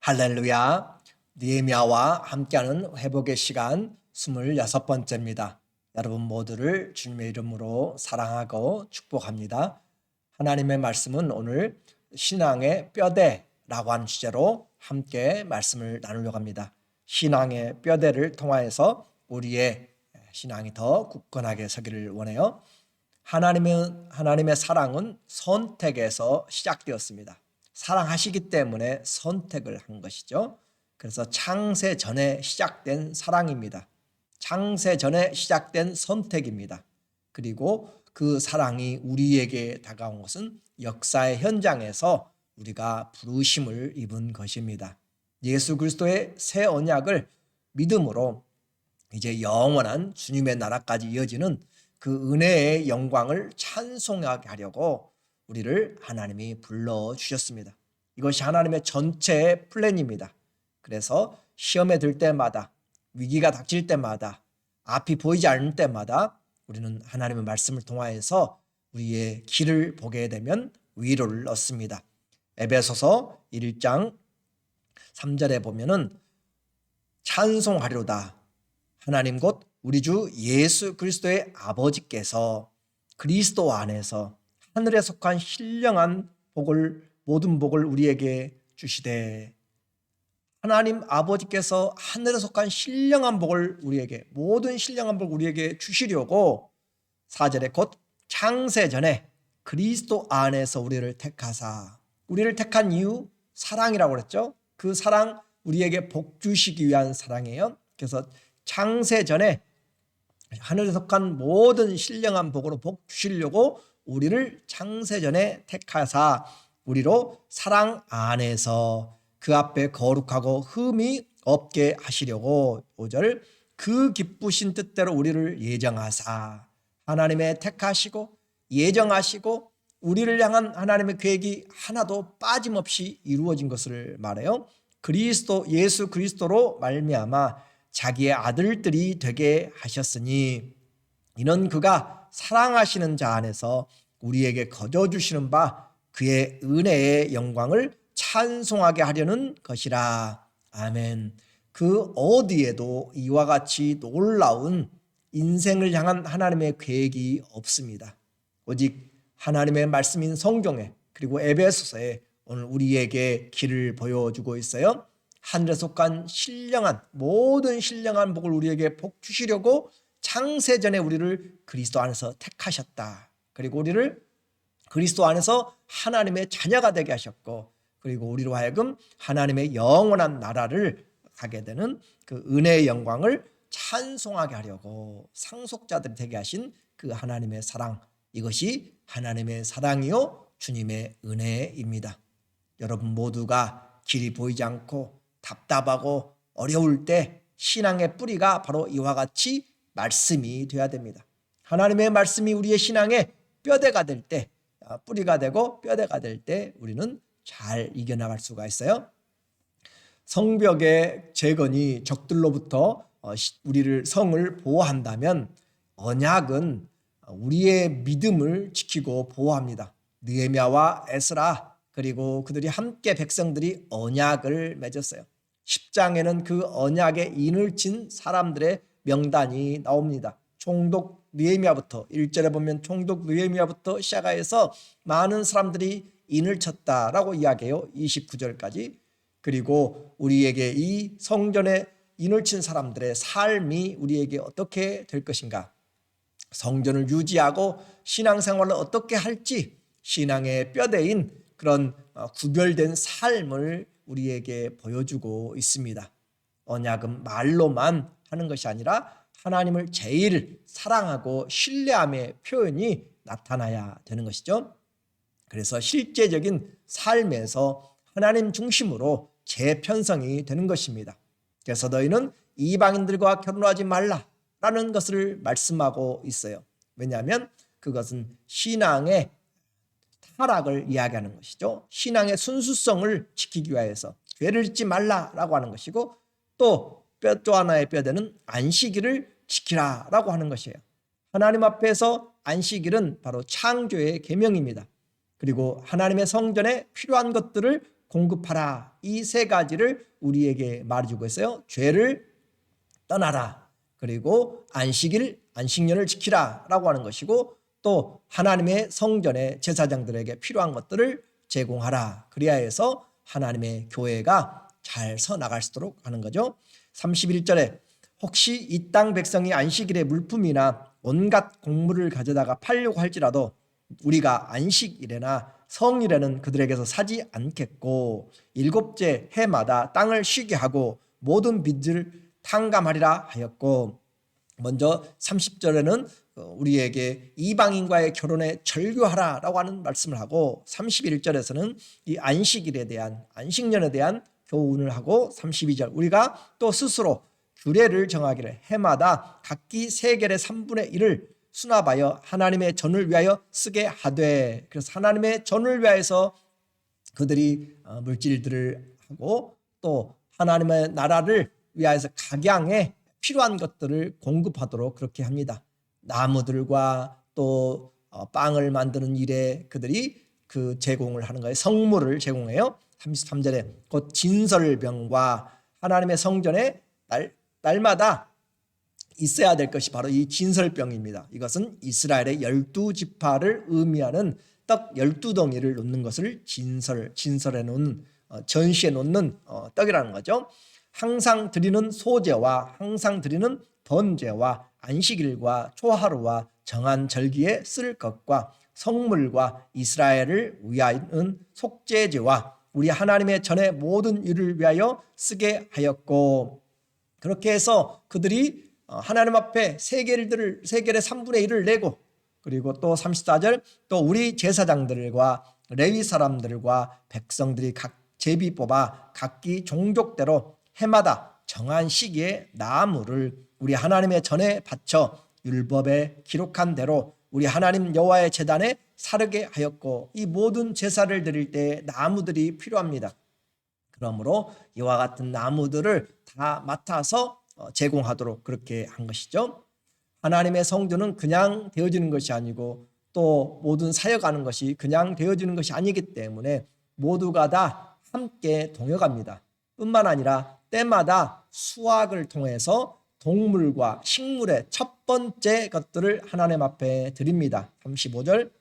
할렐루야. 느헤미야와 함께하는 회복의 시간 26번째입니다. 여러분 모두를 주님의 이름으로 사랑하고 축복합니다. 하나님의 말씀은 오늘 신앙의 뼈대라고 하는 주제로 함께 말씀을 나누려고 합니다. 신앙의 뼈대를 통하여서 우리의 신앙이 더 굳건하게 서기를 원해요. 하나님의 사랑은 선택에서 시작되었습니다. 사랑하시기 때문에 선택을 한 것이죠. 그래서 창세 전에 시작된 사랑입니다. 창세 전에 시작된 선택입니다. 그리고 그 사랑이 우리에게 다가온 것은 역사의 현장에서 우리가 부르심을 입은 것입니다. 예수 그리스도의 새 언약을 믿음으로 이제 영원한 주님의 나라까지 이어지는 그 은혜의 영광을 찬송하게 하려고 우리를 하나님이 불러주셨습니다. 이것이 하나님의 전체 플랜입니다. 그래서 시험에 들 때마다, 위기가 닥칠 때마다, 앞이 보이지 않을 때마다 우리는 하나님의 말씀을 통하여서 우리의 길을 보게 되면 위로를 얻습니다. 에베소서 1장 3절에 보면은 찬송하리로다. 하나님 곧 우리 주 예수 그리스도의 아버지께서 그리스도 안에서 하늘에 속한 신령한 복을, 모든 복을 우리에게 주시되, 하나님 아버지께서 하늘에 속한 신령한 복을 우리에게, 모든 신령한 복을 우리에게 주시려고 4절에 곧 창세 전에 그리스도 안에서 우리를 택하사, 우리를 택한 이유 사랑이라고 그랬죠. 그 사랑 우리에게 복 주시기 위한 사랑이에요. 그래서 창세 전에 하늘에 속한 모든 신령한 복으로 복 주시려고 우리를 창세전에 택하사 우리로 사랑 안에서 그 앞에 거룩하고 흠이 없게 하시려고 5절 그 기쁘신 뜻대로 우리를 예정하사, 하나님의 택하시고 예정하시고 우리를 향한 하나님의 계획이 하나도 빠짐없이 이루어진 것을 말해요. 그리스도 예수 그리스도로 말미암아 자기의 아들들이 되게 하셨으니 이는 그가 사랑하시는 자 안에서 우리에게 거저주시는 바 그의 은혜의 영광을 찬송하게 하려는 것이라. 아멘. 그 어디에도 이와 같이 놀라운 인생을 향한 하나님의 계획이 없습니다. 오직 하나님의 말씀인 성경에, 그리고 에베소서에 오늘 우리에게 길을 보여주고 있어요. 하늘에 속한 신령한, 모든 신령한 복을 우리에게 복 주시려고 창세전에 우리를 그리스도 안에서 택하셨다. 그리고 우리를 그리스도 안에서 하나님의 자녀가 되게 하셨고, 그리고 우리로 하여금 하나님의 영원한 나라를 가게 되는 그 은혜의 영광을 찬송하게 하려고 상속자들이 되게 하신 그 하나님의 사랑, 이것이 하나님의 사랑이요 주님의 은혜입니다. 여러분 모두가 길이 보이지 않고 답답하고 어려울 때 신앙의 뿌리가 바로 이와 같이 말씀이 되어야 됩니다. 하나님의 말씀이 우리의 신앙의 뼈대가 될 때, 뿌리가 되고 뼈대가 될 때 우리는 잘 이겨나갈 수가 있어요. 성벽의 재건이 적들로부터 우리를 성을 보호한다면 언약은 우리의 믿음을 지키고 보호합니다. 느헤미야와 에스라 그리고 그들이 함께 백성들이 언약을 맺었어요. 10장에는 그 언약에 인을 친 사람들의 명단이 나옵니다. 총독 느헤미야부터 1절에 보면 총독 느헤미야부터 시작해서 많은 사람들이 인을 쳤다라고 이야기해요. 29절까지. 그리고 우리에게 이 성전에 인을 친 사람들의 삶이 우리에게 어떻게 될 것인가, 성전을 유지하고 신앙생활을 어떻게 할지, 신앙의 뼈대인 그런 구별된 삶을 우리에게 보여주고 있습니다. 언약은 말로만 하는 것이 아니라 하나님을 제일 사랑하고 신뢰함의 표현이 나타나야 되는 것이죠. 그래서 실제적인 삶에서 하나님 중심으로 재편성이 되는 것입니다. 그래서 너희는 이방인들과 결혼하지 말라라는 것을 말씀하고 있어요. 왜냐하면 그것은 신앙의 타락을 이야기하는 것이죠. 신앙의 순수성을 지키기 위해서 죄를 짓지 말라라고 하는 것이고, 또 하나의 뼈대는 안식일을 지키라라고 하는 것이에요. 하나님 앞에서 안식일은 바로 창조의 계명입니다. 그리고 하나님의 성전에 필요한 것들을 공급하라. 이 세 가지를 우리에게 말해주고 있어요. 죄를 떠나라. 그리고 안식년을 지키라 라고 하는 것이고, 또 하나님의 성전에 제사장들에게 필요한 것들을 제공하라. 그래야 해서 하나님의 교회가 잘 서 나갈 수 있도록 하는 거죠. 31절에 혹시 이 땅 백성이 안식일에 물품이나 온갖 곡물을 가져다가 팔려고 할지라도 우리가 안식일에나 성일에는 그들에게서 사지 않겠고, 일곱째 해마다 땅을 쉬게 하고 모든 빚을 탕감하리라 하였고, 먼저 30절에는 우리에게 이방인과의 결혼에 절교하라라고 하는 말씀을 하고, 31절에서는 이 안식년에 대한 교훈을 하고, 32절 우리가 또 스스로 규례를 정하기를 해마다 각기 세겔의 3분의 1을 수납하여 하나님의 전을 위하여 쓰게 하되, 그래서 하나님의 전을 위하여서 그들이 물질들을 하고 또 하나님의 나라를 위하여서 각양에 필요한 것들을 공급하도록 그렇게 합니다. 나무들과 또 빵을 만드는 일에 그들이 그 제공을 하는 거예요. 성물을 제공해요. 33절에 곧 진설병과 하나님의 성전에 날마다 있어야 될 것이 바로 이 진설병입니다. 이것은 이스라엘의 12지파를 의미하는 떡 12덩이를 놓는 것을 진설해 놓은, 전시해 놓는 떡이라는 거죠. 항상 드리는 소제와 항상 드리는 번제와 안식일과 초하루와 정한 절기에 쓸 것과 성물과 이스라엘을 위하여는 속죄제와 우리 하나님의 전의 모든 일을 위하여 쓰게 하였고, 그렇게 해서 그들이 하나님 앞에 세겔의 3분의 1을 내고, 그리고 또 34절 또 우리 제사장들과 레위 사람들과 백성들이 각 제비 뽑아 각기 종족대로 해마다 정한 시기에 나무를 우리 하나님의 전에 바쳐 율법에 기록한 대로 우리 하나님 여호와의 제단에 사르게 하였고, 이 모든 제사를 드릴 때 나무들이 필요합니다. 그러므로 이와 같은 나무들을 다 맡아서 제공하도록 그렇게 한 것이죠. 하나님의 성전은 그냥 되어지는 것이 아니고 또 모든 사역하는 것이 그냥 되어지는 것이 아니기 때문에 모두가 다 함께 동역합니다. 뿐만 아니라 때마다 수확을 통해서 동물과 식물의 첫 번째 것들을 하나님 앞에 드립니다. 35절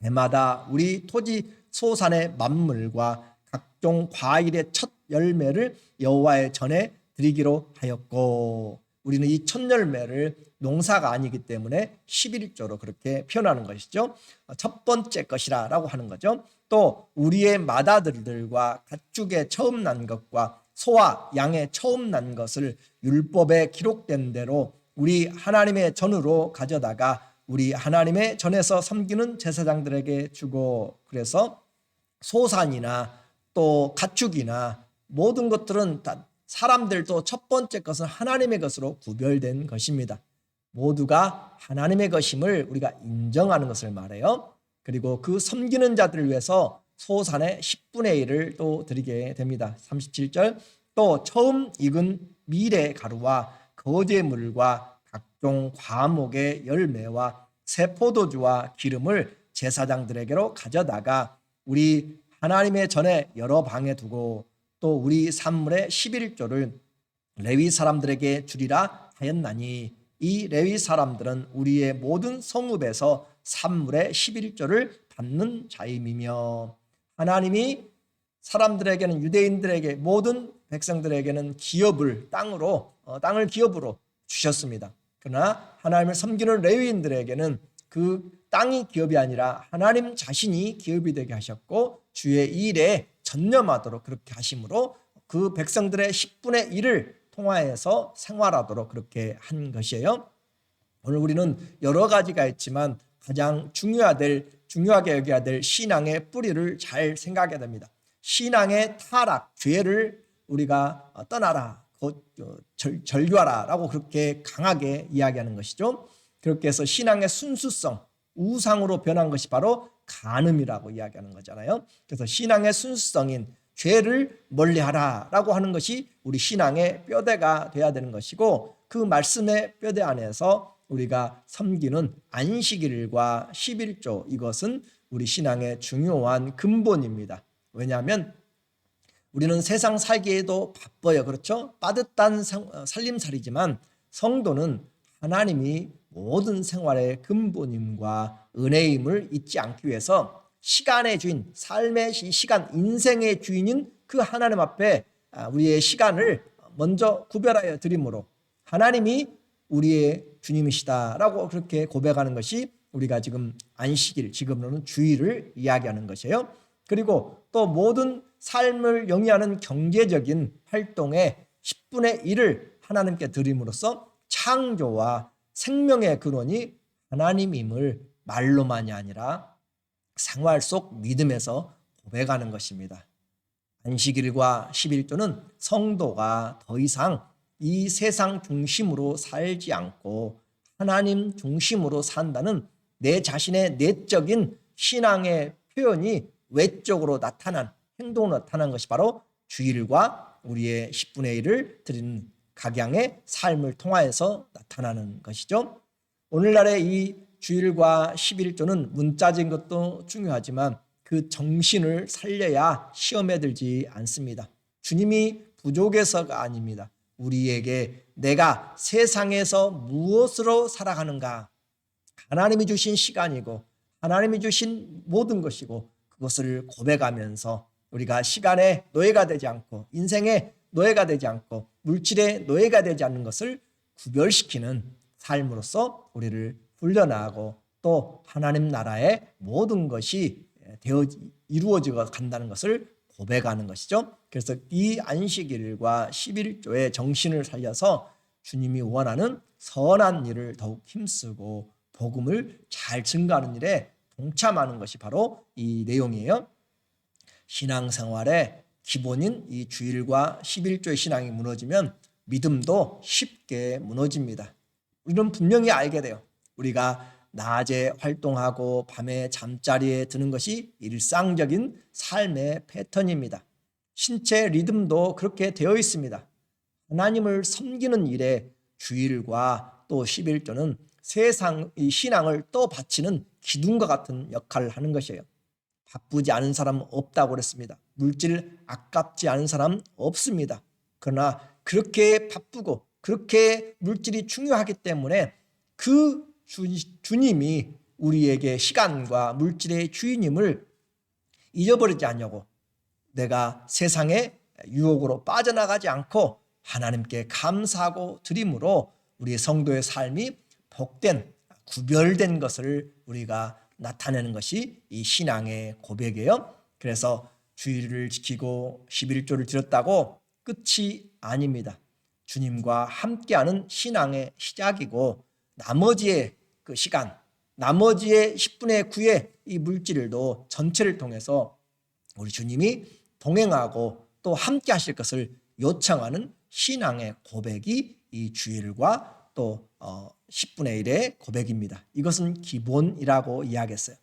해마다 우리 토지 소산의 만물과 각종 과일의 첫 열매를 여호와의 전에 드리기로 하였고, 우리는 이 첫 열매를 농사가 아니기 때문에 11조로 그렇게 표현하는 것이죠. 첫 번째 것이라고 하는 거죠. 또 우리의 맏아들들과 가축의 처음 난 것과 소와 양의 처음 난 것을 율법에 기록된 대로 우리 하나님의 전으로 가져다가 우리 하나님의 전에서 섬기는 제사장들에게 주고, 그래서 소산이나 또 가축이나 모든 것들은 다 사람들도 첫 번째 것은 하나님의 것으로 구별된 것입니다. 모두가 하나님의 것임을 우리가 인정하는 것을 말해요. 그리고 그 섬기는 자들을 위해서 소산의 10분의 1을 또 드리게 됩니다. 37절 또 처음 익은 밀의 가루와 거제물과 각종 과목의 열매와 새 포도주와 기름을 제사장들에게로 가져다가 우리 하나님의 전에 여러 방에 두고, 또 우리 산물의 11조를 레위 사람들에게 주리라 하였나니, 이 레위 사람들은 우리의 모든 성읍에서 산물의 11조를 받는 자임이며, 하나님이 사람들에게는, 유대인들에게, 모든 백성들에게는 땅을 기업으로 주셨습니다. 그러나 하나님을 섬기는 레위인들에게는 그 땅이 기업이 아니라 하나님 자신이 기업이 되게 하셨고, 주의 일에 전념하도록 그렇게 하심으로 그 백성들의 10분의 1을 통하여서 생활하도록 그렇게 한 것이에요. 오늘 우리는 여러 가지가 있지만 가장 중요하게 여겨야 될 신앙의 뿌리를 잘 생각해야 됩니다. 신앙의 타락, 죄를 우리가 떠나라, 절교하라 라고 그렇게 강하게 이야기하는 것이죠. 그렇게 해서 신앙의 순수성, 우상으로 변한 것이 바로 간음이라고 이야기하는 거잖아요. 그래서 신앙의 순수성인 죄를 멀리하라 라고 하는 것이 우리 신앙의 뼈대가 돼야 되는 것이고, 그 말씀의 뼈대 안에서 우리가 섬기는 안식일과 11조, 이것은 우리 신앙의 중요한 근본입니다. 왜냐하면 우리는 세상 살기에도 바빠요. 그렇죠? 빠듯한 살림살이지만 성도는 하나님이 모든 생활의 근본임과 은혜임을 잊지 않기 위해서 시간의 주인, 삶의 시간, 인생의 주인인 그 하나님 앞에 우리의 시간을 먼저 구별하여 드림으로 하나님이 우리의 주님이시다라고 그렇게 고백하는 것이 우리가 지금 안식일, 지금으로는 주일을 이야기하는 것이에요. 그리고 또 모든 삶을 영위하는 경제적인 활동의 10분의 1을 하나님께 드림으로써 창조와 생명의 근원이 하나님임을 말로만이 아니라 생활 속 믿음에서 고백하는 것입니다. 안식일과 11조는 성도가 더 이상 이 세상 중심으로 살지 않고 하나님 중심으로 산다는 내 자신의 내적인 신앙의 표현이 외적으로 나타난, 행동으로 나타난 것이 바로 주일과 우리의 10분의 1을 드리는 각양의 삶을 통하여서 나타나는 것이죠. 오늘날의 이 주일과 11조는 문자적인 것도 중요하지만 그 정신을 살려야 시험에 들지 않습니다. 주님이 부족해서가 아닙니다. 우리에게 내가 세상에서 무엇으로 살아가는가, 하나님이 주신 시간이고 하나님이 주신 모든 것이고 그것을 고백하면서 우리가 시간의 노예가 되지 않고 인생의 노예가 되지 않고 물질의 노예가 되지 않는 것을 구별시키는 삶으로서 우리를 훈련하고 또 하나님 나라의 모든 것이 이루어져 간다는 것을 고백하는 것이죠. 그래서 이 안식일과 11조의 정신을 살려서 주님이 원하는 선한 일을 더욱 힘쓰고 복음을 잘 증거하는 일에 동참하는 것이 바로 이 내용이에요. 신앙생활의 기본인 이 주일과 11조의 신앙이 무너지면 믿음도 쉽게 무너집니다. 우리는 분명히 알게 돼요. 우리가 낮에 활동하고 밤에 잠자리에 드는 것이 일상적인 삶의 패턴입니다. 신체 리듬도 그렇게 되어 있습니다. 하나님을 섬기는 일에 주일과 또 11조는 세상 이 신앙을 또 바치는 기둥과 같은 역할을 하는 것이에요. 바쁘지 않은 사람 없다고 그랬습니다. 물질 아깝지 않은 사람 없습니다. 그러나 그렇게 바쁘고 그렇게 물질이 중요하기 때문에 그 주님이 우리에게 시간과 물질의 주인임을 잊어버리지 않냐고, 내가 세상의 유혹으로 빠져나가지 않고 하나님께 감사하고 드림으로 우리 성도의 삶이 복된 구별된 것을 우리가 나타내는 것이 이 신앙의 고백이에요. 그래서 주일을 지키고 11조를 드렸다고 끝이 아닙니다. 주님과 함께하는 신앙의 시작이고 나머지의 그 시간, 나머지의 10분의 9의 이 물질도 전체를 통해서 우리 주님이 동행하고 또 함께 하실 것을 요청하는 신앙의 고백이 이 주일과 또 10분의 1의 고백입니다. 이것은 기본이라고 이야기했어요.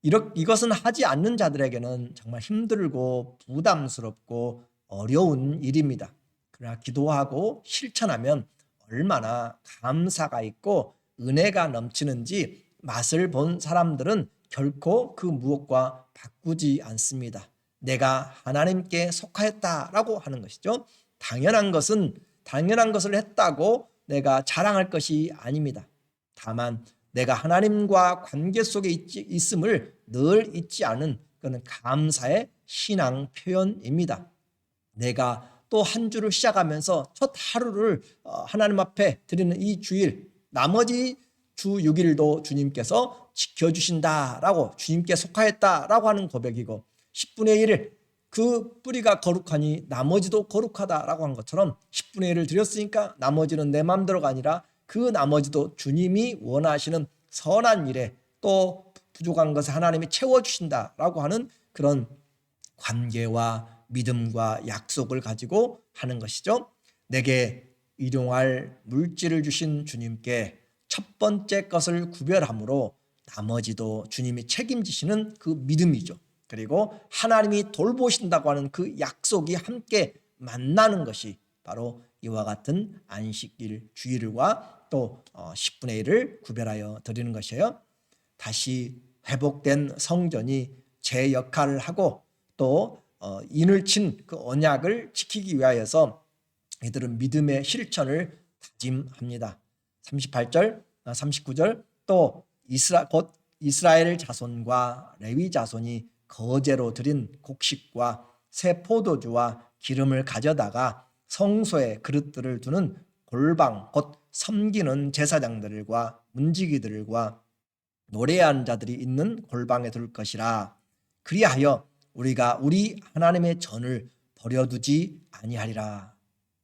이것은 하지 않는 자들에게는 정말 힘들고 부담스럽고 어려운 일입니다. 그러나 기도하고 실천하면 얼마나 감사가 있고 은혜가 넘치는지 맛을 본 사람들은 결코 그 무엇과 바꾸지 않습니다. 내가 하나님께 속하였다라고 하는 것이죠. 당연한 것을 했다고 내가 자랑할 것이 아닙니다. 다만 내가 하나님과 관계 속에 있음을 늘 잊지 않은 그는 감사의 신앙 표현입니다. 내가 또 한 주를 시작하면서 첫 하루를 하나님 앞에 드리는 이 주일, 나머지 주 6일도 주님께서 지켜주신다라고, 주님께 속하였다라고 하는 고백이고 10분의 1을 그 뿌리가 거룩하니 나머지도 거룩하다라고 한 것처럼 10분의 1을 드렸으니까 나머지는 내 마음대로가 아니라 그 나머지도 주님이 원하시는 선한 일에 또 부족한 것을 하나님이 채워주신다라고 하는 그런 관계와 믿음과 약속을 가지고 하는 것이죠. 내게 일용할 물질을 주신 주님께 첫 번째 것을 구별함으로 나머지도 주님이 책임지시는 그 믿음이죠. 그리고 하나님이 돌보신다고 하는 그 약속이 함께 만나는 것이 바로 이와 같은 안식일 주일과 또 10분의 1을 구별하여 드리는 것이에요. 다시 회복된 성전이 제 역할을 하고 또 인을 친 그 언약을 지키기 위하여서 이들은 믿음의 실천을 다짐합니다. 38절, 39절 또 곧 이스라엘 자손과 레위 자손이 거제로 드린 곡식과 새 포도주와 기름을 가져다가 성소에 그릇들을 두는 골방 곧 섬기는 제사장들과 문지기들과 노래하는 자들이 있는 골방에 둘 것이라. 그리하여 우리가 우리 하나님의 전을 버려두지 아니하리라.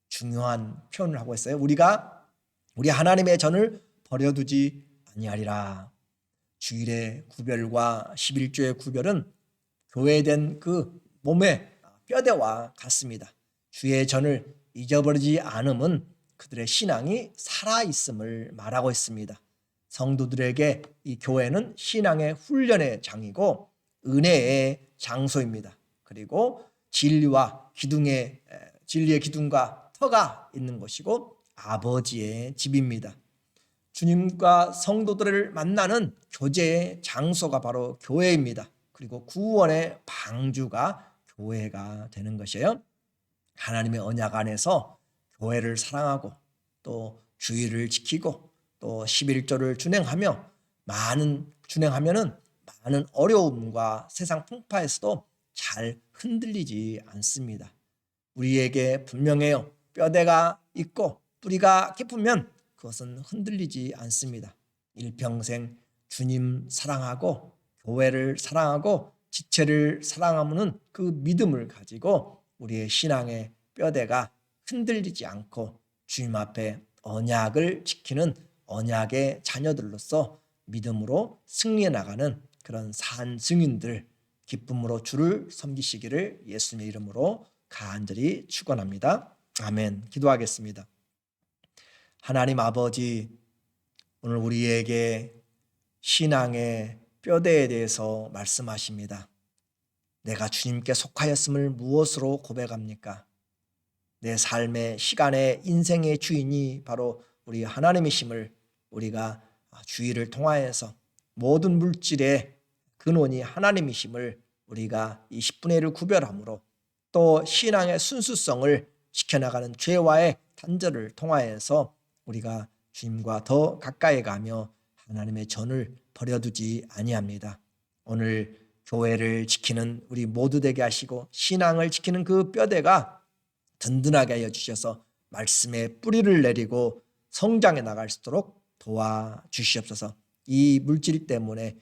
중요한 표현을 하고 있어요. 우리가 우리 하나님의 전을 버려두지 아니하리라. 주일의 구별과 11조의 구별은 교회된 그 몸의 뼈대와 같습니다. 주의 전을 잊어버리지 않음은 그들의 신앙이 살아있음을 말하고 있습니다. 성도들에게 이 교회는 신앙의 훈련의 장이고 은혜의 장소입니다. 그리고 진리의 기둥과 터가 있는 곳이고 아버지의 집입니다. 주님과 성도들을 만나는 교제의 장소가 바로 교회입니다. 그리고 구원의 방주가 교회가 되는 것이에요. 하나님의 언약 안에서 교회를 사랑하고 또 주의를 지키고 또 11조를 준행하면은 많은 어려움과 세상 풍파에서도 잘 흔들리지 않습니다. 우리에게 분명해요. 뼈대가 있고 뿌리가 깊으면 그것은 흔들리지 않습니다. 일평생 주님 사랑하고 교회를 사랑하고 지체를 사랑하는 그 믿음을 가지고 우리의 신앙의 뼈대가 흔들리지 않고 주님 앞에 언약을 지키는 언약의 자녀들로서 믿음으로 승리해 나가는 그런 산 증인들 기쁨으로 주를 섬기시기를 예수님의 이름으로 간절히 축원합니다. 아멘. 기도하겠습니다. 하나님 아버지, 오늘 우리에게 신앙의 뼈대에 대해서 말씀하십니다. 내가 주님께 속하였음을 무엇으로 고백합니까? 내 삶의 시간의 인생의 주인이 바로 우리 하나님이심을 우리가 주의를 통하여서 모든 물질의 근원이 하나님이심을 우리가 이 10분의 1을 구별함으로 또 신앙의 순수성을 지켜나가는 죄와의 단절을 통하여서 우리가 주님과 더 가까이 가며 하나님의 전을 버려두지 아니합니다. 오늘 교회를 지키는 우리 모두 되게 하시고 신앙을 지키는 그 뼈대가 든든하게 하여 주셔서 말씀의 뿌리를 내리고 성장해 나갈 수 있도록 도와주시옵소서. 이 물질 때문에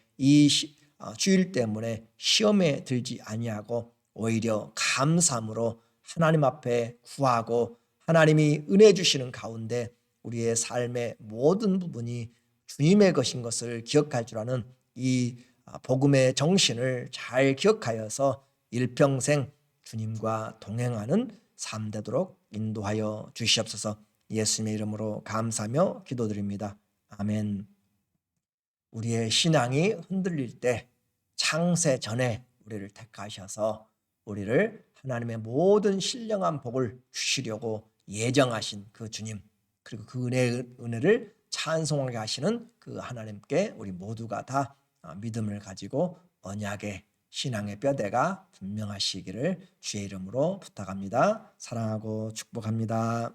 주일 때문에 시험에 들지 아니하고 오히려 감사함으로 하나님 앞에 구하고 하나님이 은혜 주시는 가운데 우리의 삶의 모든 부분이 주님의 것인 것을 기억할 줄 아는 이 복음의 정신을 잘 기억하여서 일평생 주님과 동행하는 삶 되도록 인도하여 주시옵소서. 예수님의 이름으로 감사하며 기도드립니다. 아멘. 우리의 신앙이 흔들릴 때 창세 전에 우리를 택하셔서 우리를 하나님의 모든 신령한 복을 주시려고 예정하신 그 주님, 그리고 그 은혜를 찬송하게 하시는 그 하나님께 우리 모두가 다 믿음을 가지고 언약의 신앙의 뼈대가 분명하시기를 주의 이름으로 부탁합니다. 사랑하고 축복합니다.